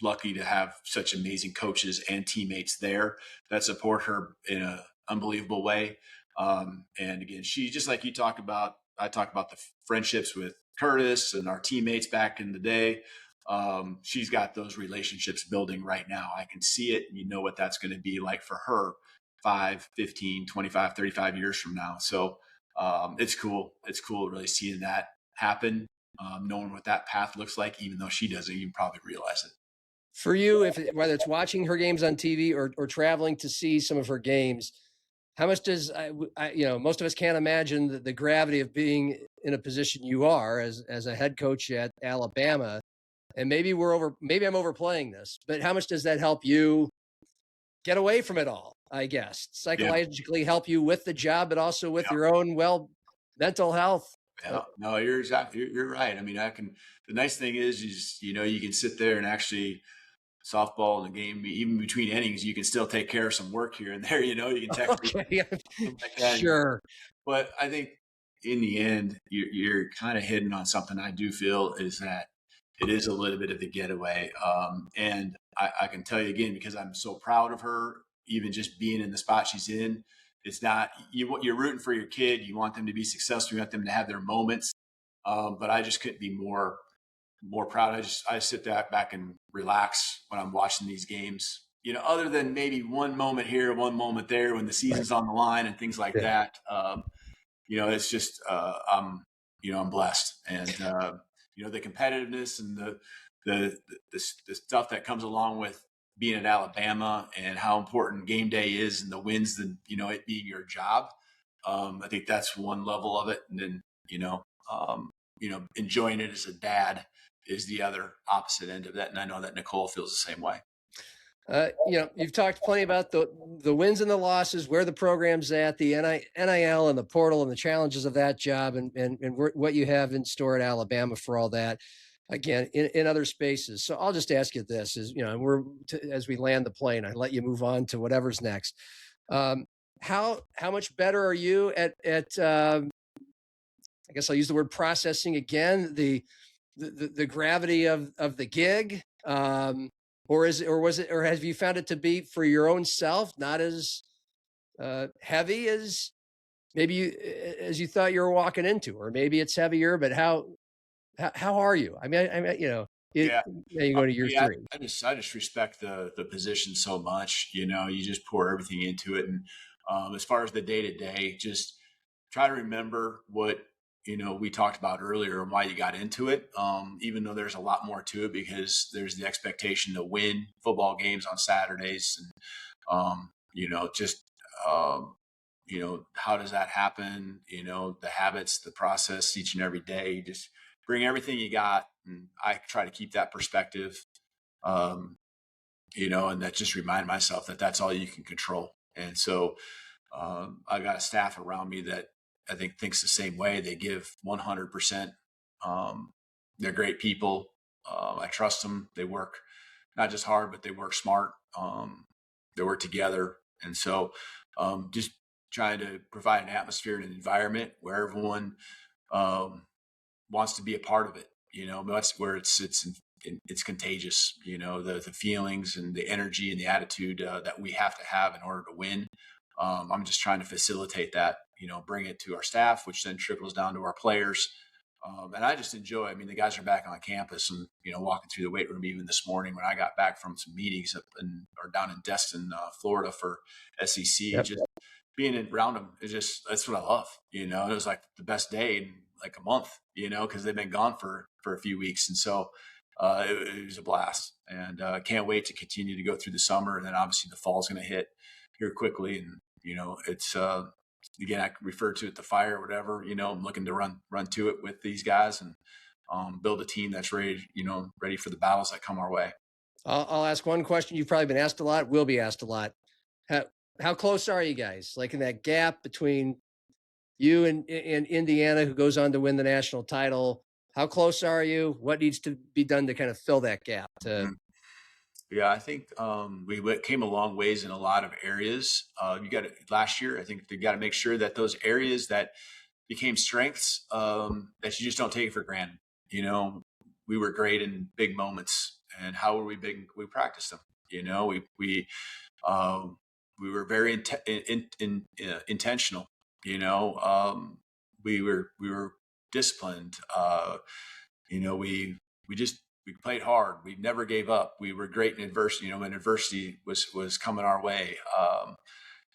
lucky to have such amazing coaches and teammates there that support her in an unbelievable way. And again, she, just like you talk about, I talk about the friendships with Kurtiss and our teammates back in the day. She's got those relationships building right now. I can see it, and you know what that's going to be like for her 5, 15, 25, 35 years from now. So it's cool. It's cool really seeing that happen, knowing what that path looks like, even though she doesn't even probably realize it. For you, whether it's watching her games on TV or traveling to see some of her games, how much does most of us can't imagine the gravity of being in a position you are as a head coach at Alabama, and maybe I'm overplaying this, but how much does that help you get away from it all? I guess psychologically help you with the job, but also with your own mental health. Yeah, no, you're right. I mean, the nice thing is, you can sit there and actually softball in the game, even between innings, you can still take care of some work here and there, you can text okay. like that. Sure. But I think in the end, you're kind of hitting on something I do feel is that it is a little bit of the getaway. And I can tell you again, because I'm so proud of her, even just being in the spot she's in, it's not, you're rooting for your kid. You want them to be successful. You want them to have their moments. But I just couldn't be more proud. I sit back and relax when I'm watching these games, other than maybe one moment here, one moment there when the season's on the line and things like that. It's just, I'm blessed, and, the competitiveness and the stuff that comes along with being at Alabama, and how important game day is, and the wins, and, it being your job. I think that's one level of it. And then, enjoying it as a dad is the other opposite end of that. And I know that Nicole feels the same way. You've talked plenty about the wins and the losses, where the program's at, the NIL and the portal and the challenges of that job, and what you have in store at Alabama for all that, again, in other spaces. So I'll just ask you this, as we land the plane, I let you move on to whatever's next. How much better are you at I guess I'll use the word processing again, the gravity of the gig, or have you found it to be, for your own self, not as heavy as maybe as you thought you were walking into, or maybe it's heavier, but how are you? I mean, you go to year 3. I just respect the position so much. You just pour everything into it, and as far as the day to day, just try to remember what we talked about earlier and why you got into it. Even though there's a lot more to it, because there's the expectation to win football games on Saturdays, and how does that happen? The habits, the process each and every day. You just bring everything you got, and I try to keep that perspective. And that just remind myself that that's all you can control. And so I got a staff around me that I think thinks the same way. They give 100%. They're great people. I trust them. They work not just hard, but they work smart. They work together. And so just trying to provide an atmosphere and an environment where everyone wants to be a part of it. That's where it's contagious. The feelings and the energy and the attitude that we have to have in order to win. I'm just trying to facilitate that, bring it to our staff, which then trickles down to our players. And I just enjoy, the guys are back on campus, and, walking through the weight room, even this morning when I got back from some meetings down in Destin, Florida for SEC, Yep. Just being around them that's what I love. It was like the best day in like a month, because they've been gone for a few weeks. And so it was a blast, and can't wait to continue to go through the summer. And then obviously the fall's going to hit here quickly. And, it's, again, I refer to it, the fire or whatever, I'm looking to run to it with these guys and build a team that's ready, ready for the battles that come our way. I'll ask one question. You've probably been asked a lot, will be asked a lot. How close are you guys? Like in that gap between you and Indiana, who goes on to win the national title, how close are you? What needs to be done to kind of fill that gap? Yeah, I think we came a long ways in a lot of areas. Last year, I think they got to make sure that those areas that became strengths, that you just don't take it for granted. We were great in big moments, and how were we big? We practiced them. We were very intentional. We were disciplined. We played hard. We never gave up. We were great in adversity. When adversity was coming our way,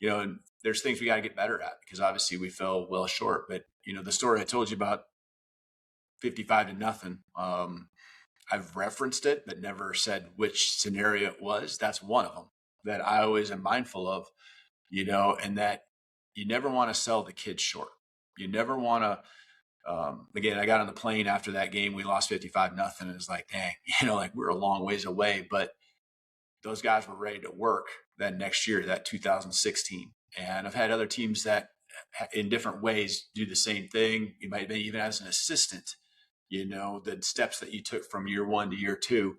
and there's things we got to get better at, because obviously we fell well short. But the story I told you about 55-0. I've referenced it, but never said which scenario it was. That's one of them that I always am mindful of, and that you never want to sell the kids short. You never want to. Again, I got on the plane after that game. We lost 55-0. And it's like, dang, we're a long ways away. But those guys were ready to work that next year, that 2016. And I've had other teams that in different ways do the same thing. You might be even as an assistant, the steps that you took from year one to year two.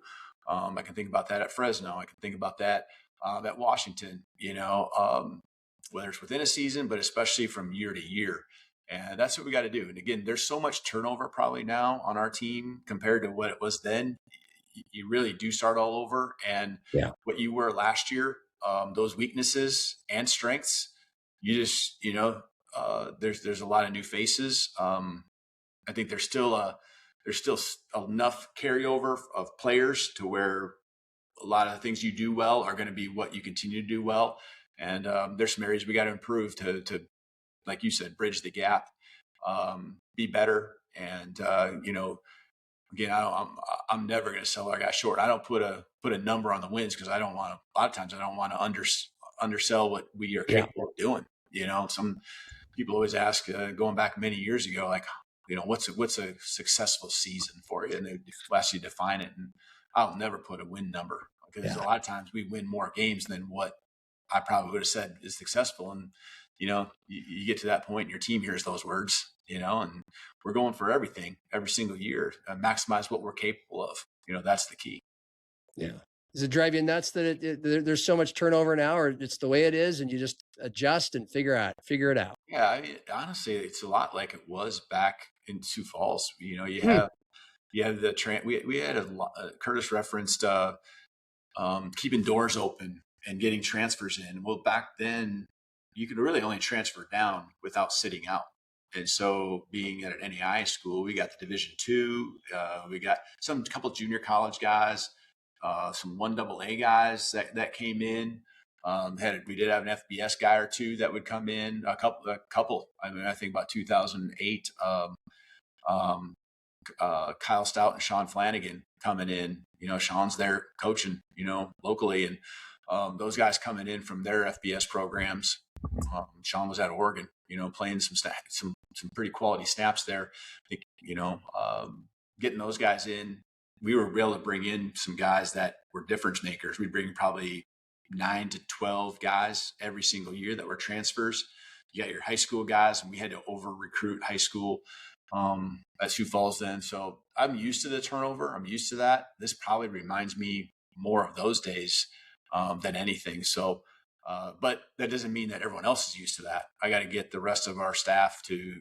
I can think about that at Fresno. I can think about that at Washington, whether it's within a season, but especially from year to year. And that's what we got to do. And again, there's so much turnover probably now on our team compared to what it was then. You really do start all over. And what you were last year, those weaknesses and strengths, you just, there's a lot of new faces. I think there's still enough carryover of players to where a lot of the things you do well are going to be what you continue to do well. And there's some areas we got to improve to, like you said, bridge the gap, be better. And, again, I'm never going to sell our guys short. I don't put a number on the wins, because a lot of times I don't want to undersell what we are capable of doing. Some people always ask, going back many years ago, like, what's a successful season for you? And they ask you to define it. And I'll never put a win number, because a lot of times we win more games than what I probably would have said is successful. And, you get to that point and your team hears those words, and we're going for everything every single year, maximize what we're capable of. That's the key. Yeah. Does it drive you nuts that there's so much turnover now, or it's the way it is and you just adjust and figure it out? Yeah. I mean, honestly, it's a lot like it was back in Sioux Falls. You have we had Kurtiss referenced keeping doors open and getting transfers in. Well, back then you could really only transfer down without sitting out. And so being at an NAIA school, we got the Division II, we got couple junior college guys, some 1AA guys that came in. We did have an FBS guy or two that would come in, a couple. I mean, I think about 2008, Kyle Stout and Sean Flanagan coming in. Sean's there coaching, locally, and those guys coming in from their FBS programs. Sean was at Oregon, playing some pretty quality snaps there. I think, getting those guys in, we were able to bring in some guys that were difference makers. We'd bring probably 9 to 12 guys every single year that were transfers. You got your high school guys, and we had to over recruit high school at Sioux Falls then. So I'm used to the turnover. I'm used to that. This probably reminds me more of those days than anything. So, but that doesn't mean that everyone else is used to that. I got to get the rest of our staff to,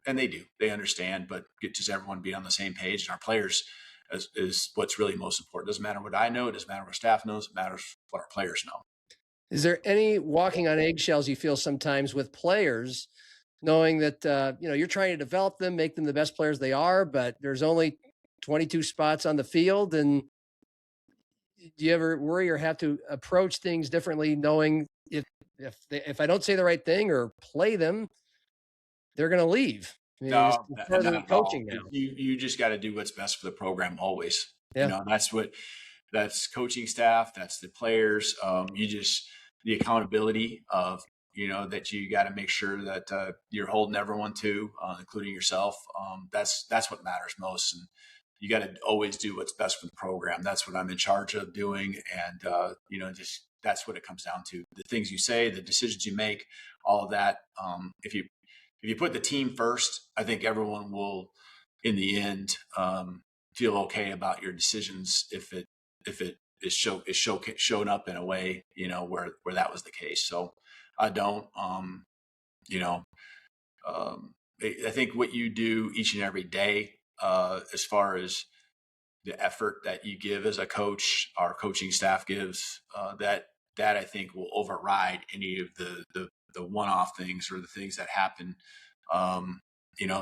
and they understand, but get just everyone be on the same page. And our players is what's really most important. It doesn't matter what I know. It doesn't matter what staff knows. It matters what our players know. Is there any walking on eggshells you feel sometimes with players, knowing that, you're trying to develop them, make them the best players they are, but there's only 22 spots on the field? And do you ever worry or have to approach things differently, knowing if I don't say the right thing or play them, they're going to leave? I mean, No, it's not further at all. coaching now. You just got to do what's best for the program always. Yeah. You know, that's coaching staff, that's the players. The accountability of, that you got to make sure that you're holding everyone to, including yourself. That's what matters most. And you got to always do what's best for the program. That's what I'm in charge of doing. And, just that's what it comes down to. The things you say, the decisions you make, all of that. If you put the team first, I think everyone will, in the end, feel okay about your decisions if it is shown up in a way, where that was the case. So I don't, I think what you do each and every day, as far as the effort that you give as a coach, our coaching staff gives, that I think will override any of the one-off things or the things that happen,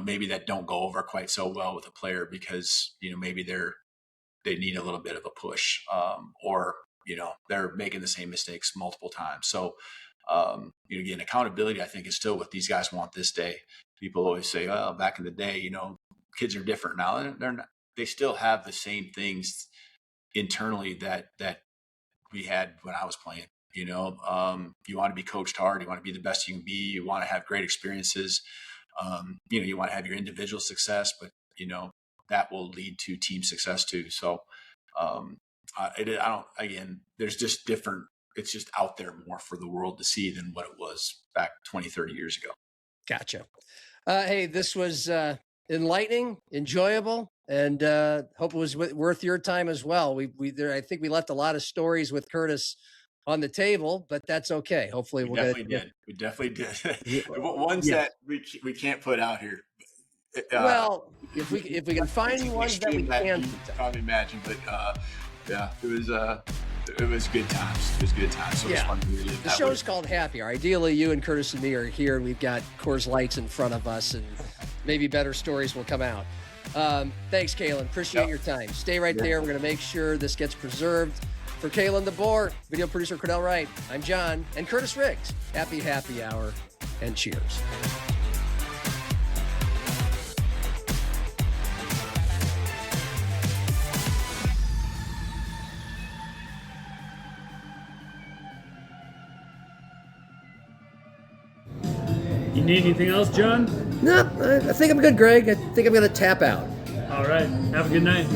maybe that don't go over quite so well with a player because, maybe they need a little bit of a push, or, they're making the same mistakes multiple times. So, again, accountability, I think, is still what these guys want this day. People always say, well, back in the day, kids are different now. They're not, they still have the same things internally that we had when I was playing. You want to be coached hard. You want to be the best you can be. You want to have great experiences. You want to have your individual success, but, that will lead to team success too. So, there's just different, it's just out there more for the world to see than what it was back 20, 30 years ago. Gotcha. Hey, this was enlightening, enjoyable, and hope it was worth your time as well. I think we left a lot of stories with Kurtiss on the table, but that's okay. Hopefully we definitely did. Ones that we can't put out here. Well, if we can find ones that we can, you probably imagine, but it was good times. It was good times. So yeah. The show's way. called Happy Hour. Ideally, you and Kurtiss and me are here, and we've got Coors Lights in front of us, and maybe better stories will come out. Thanks, Kalen. Appreciate your time. Stay right there. We're going to make sure this gets preserved. For Kalen DeBoer, video producer Cordell Wright, I'm John, and Kurtiss Riggs. Happy Hour, and cheers. You need anything else, John? No, I think I'm good, Greg. I think I'm going to tap out. All right. Have a good night.